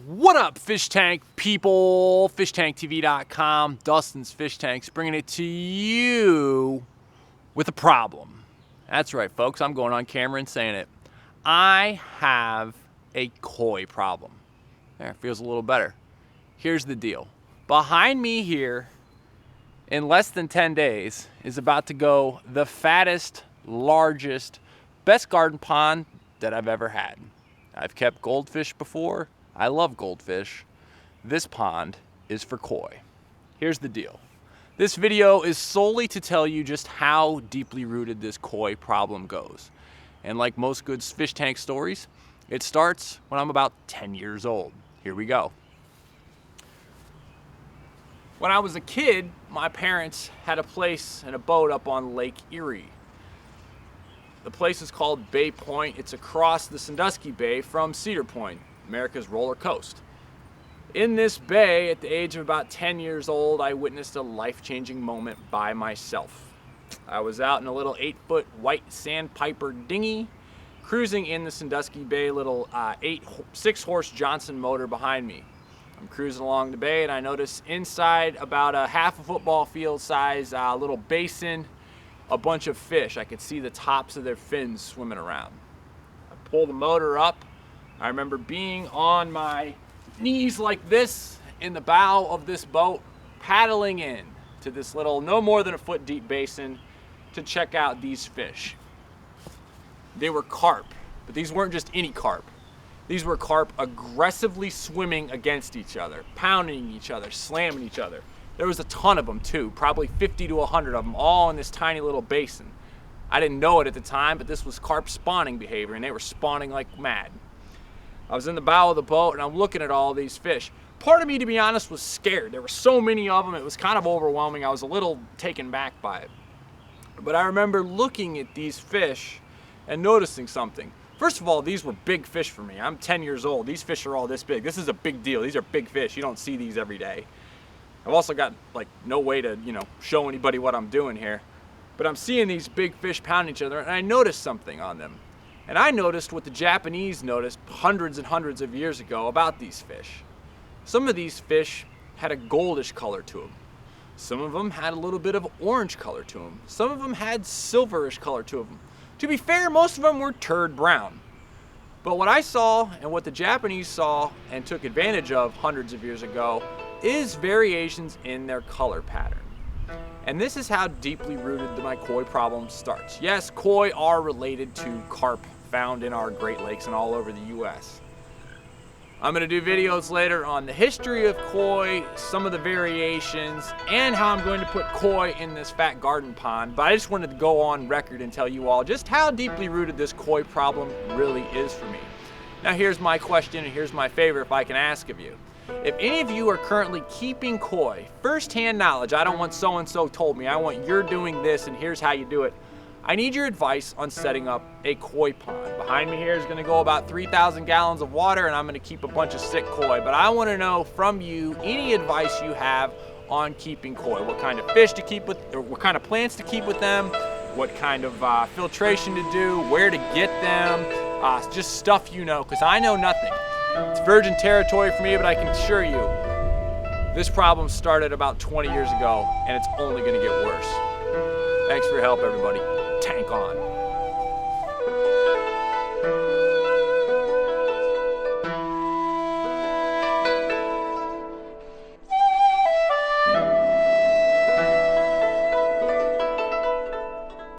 What up, fish tank people? FishTankTV.com, Dustin's Fish Tanks, bringing it to you with a problem. That's right, folks, I'm going on camera and saying it. I have a koi problem. There, feels a little better. Here's the deal. Behind me here, in less than 10 days, is about to go the fattest, largest, best garden pond that I've ever had. I've kept goldfish before. I love goldfish. This pond is for koi. Here's the deal. This video is solely to tell you just how deeply rooted this koi problem goes. And like most good fish tank stories, it starts when I'm about 10 years old. Here we go. When I was a kid, my parents had a place and a boat up on Lake Erie. The place is called Bay Point. It's across the Sandusky Bay from Cedar Point, America's roller coast. In this bay, at the age of about 10 years old, I witnessed a life-changing moment by myself. I was out in a little 8-foot white sandpiper dinghy, cruising in the Sandusky Bay, little 6-horse Johnson motor behind me. I'm cruising along the bay and I notice inside about a half a football field size little basin, a bunch of fish. I could see the tops of their fins swimming around. I pull the motor up. I remember being on my knees like this in the bow of this boat, paddling in to this little, no more than a foot deep basin to check out these fish. They were carp, but these weren't just any carp. These were carp aggressively swimming against each other, pounding each other, slamming each other. There was a ton of them too, probably 50 to 100 of them, all in this tiny little basin. I didn't know it at the time, but this was carp spawning behavior, and they were spawning like mad. I was in the bow of the boat and I'm looking at all these fish. Part of me, to be honest, was scared. There were so many of them, it was kind of overwhelming. I was a little taken back by it. But I remember looking at these fish and noticing something. First of all, these were big fish for me. I'm 10 years old. These fish are all this big. This is a big deal. These are big fish. You don't see these every day. I've also got like no way to, show anybody what I'm doing here. But I'm seeing these big fish pounding each other and I noticed something on them. And I noticed what the Japanese noticed hundreds and hundreds of years ago about these fish. Some of these fish had a goldish color to them. Some of them had a little bit of orange color to them. Some of them had silverish color to them. To be fair, most of them were turd brown. But what I saw and what the Japanese saw and took advantage of hundreds of years ago is variations in their color pattern. And this is how deeply rooted my koi problem starts. Yes, koi are related to carp found in our Great Lakes and all over the US. I'm gonna do videos later on the history of koi, some of the variations, and how I'm going to put koi in this fat garden pond. But I just wanted to go on record and tell you all just how deeply rooted this koi problem really is for me. Now here's my question, and here's my favor if I can ask of you. If any of you are currently keeping koi, first-hand knowledge, I don't want so-and-so told me, I want you're doing this and here's how you do it. I need your advice on setting up a koi pond. Behind me here is gonna go about 3,000 gallons of water and I'm gonna keep a bunch of sick koi, but I wanna know from you any advice you have on keeping koi. What kind of fish to keep with, or what kind of plants to keep with them, what kind of filtration to do, where to get them, just stuff you know, because I know nothing. It's virgin territory for me, but I can assure you, this problem started about 20 years ago, and it's only gonna get worse. Thanks for your help, everybody. Tank on.